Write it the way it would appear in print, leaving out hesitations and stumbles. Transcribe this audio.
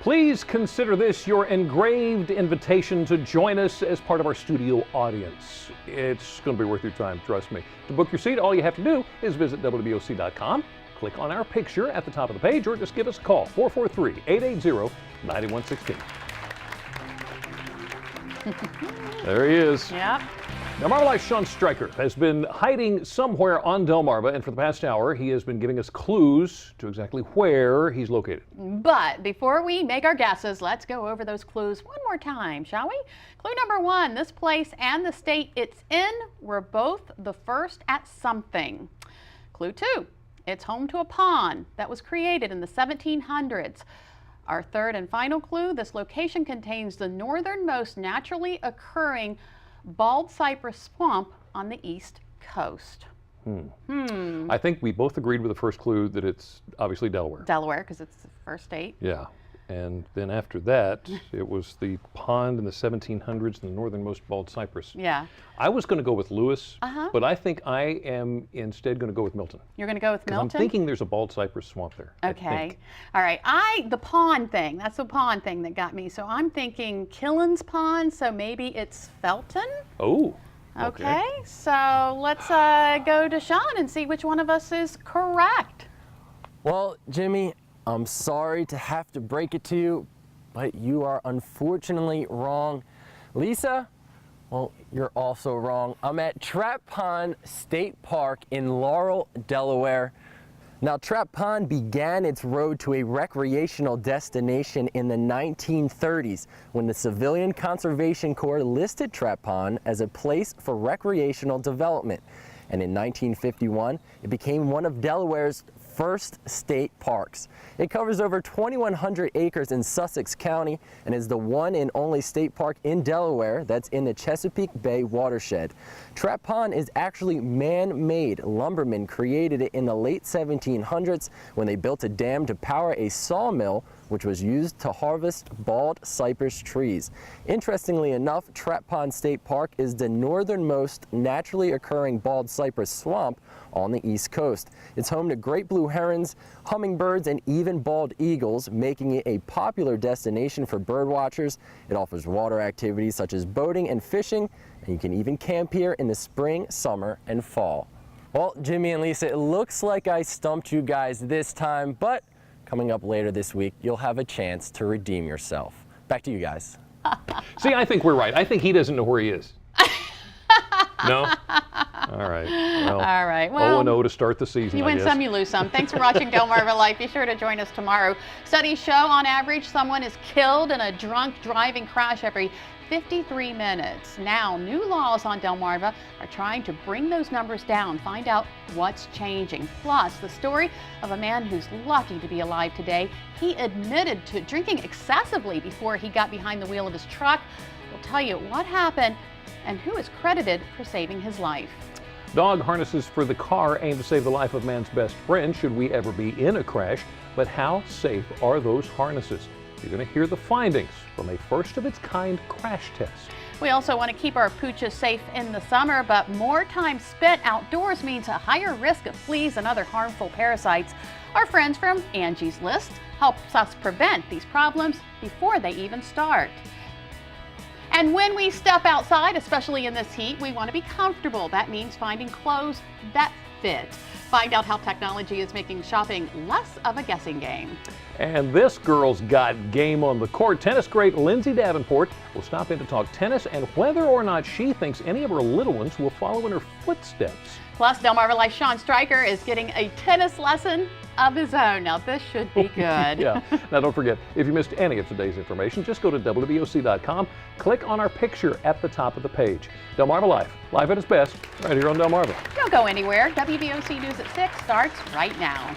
Please consider this your engraved invitation to join us as part of our studio audience. It's going to be worth your time, trust me. To book your seat, all you have to do is visit WBOC.com, click on our picture at the top of the page, or just give us a call, 443-880-9116. There he is. Yep. Now, Marva Life's Sean Streicher has been hiding somewhere on Delmarva, and for the past hour, he has been giving us clues to exactly where he's located. But before we make our guesses, let's go over those clues one more time, shall we? Clue number one, this place and the state it's in were both the first at something. Clue two, it's home to a pond that was created in the 1700s. Our third and final clue, this location contains the northernmost naturally occurring bald cypress swamp on the east coast. I think we both agreed with the first clue that it's obviously Delaware. Delaware, because it's the first state. Yeah. And then after that, it was the pond in the 1700s, the northernmost bald cypress. Yeah. I was going to go with Lewis, but I think I am instead going to go with Milton. You're going to go with Milton? I'm thinking there's a bald cypress swamp there. Okay. All right. The pond thing, that's the pond thing that got me. So I'm thinking Killen's Pond, so maybe it's Felton? Oh. Okay. So let's go to Sean and see which one of us is correct. Well, Jimmy, I'm sorry to have to break it to you, but you are unfortunately wrong. Lisa, well, you're also wrong. I'm at Trap Pond State Park in Laurel, Delaware. Now, Trap Pond began its road to a recreational destination in the 1930s when the Civilian Conservation Corps listed Trap Pond as a place for recreational development. And in 1951, it became one of Delaware's first state parks. It covers over 2,100 acres in Sussex County and is the one and only state park in Delaware that's in the Chesapeake Bay watershed. Trap Pond is actually man-made. Lumbermen created it in the late 1700s when they built a dam to power a sawmill which was used to harvest bald cypress trees. Interestingly enough, Trap Pond State Park is the northernmost naturally occurring bald cypress swamp on the East Coast. It's home to great blue herons, hummingbirds, and even bald eagles, making it a popular destination for bird watchers. It offers water activities such as boating and fishing, and you can even camp here in the spring, summer, and fall. Well, Jimmy and Lisa, it looks like I stumped you guys this time, but coming up later this week, you'll have a chance to redeem yourself. Back to you guys. See, I think we're right. I think he doesn't know where he is. No? All right. Well, all right. Well, 0-0 to start the season, you win some, you lose some. Thanks for watching Delmarva Life. Be sure to join us tomorrow. Studies show on average someone is killed in a drunk driving crash every 53 minutes. Now, new laws on Delmarva are trying to bring those numbers down. Find out what's changing. Plus, the story of a man who's lucky to be alive today. He admitted to drinking excessively before he got behind the wheel of his truck. We'll tell you what happened and who is credited for saving his life. Dog harnesses for the car aim to save the life of man's best friend should we ever be in a crash. But how safe are those harnesses? You're going to hear the findings from a first-of-its-kind crash test. We also want to keep our pooches safe in the summer, but more time spent outdoors means a higher risk of fleas and other harmful parasites. Our friends from Angie's List helps us prevent these problems before they even start. And when we step outside, especially in this heat, we want to be comfortable. That means finding clothes that fit. Find out how technology is making shopping less of a guessing game. And this girl's got game on the court. Tennis great Lindsay Davenport will stop in to talk tennis and whether or not she thinks any of her little ones will follow in her footsteps. Plus, Delmarva Life Sean Streicher is getting a tennis lesson of his own. Now, this should be good. Yeah. Now, don't forget, if you missed any of today's information, just go to WBOC.com, click on our picture at the top of the page. Delmarva Life, live at its best, right here on Delmarva. Don't go anywhere. WBOC News at 6 starts right now.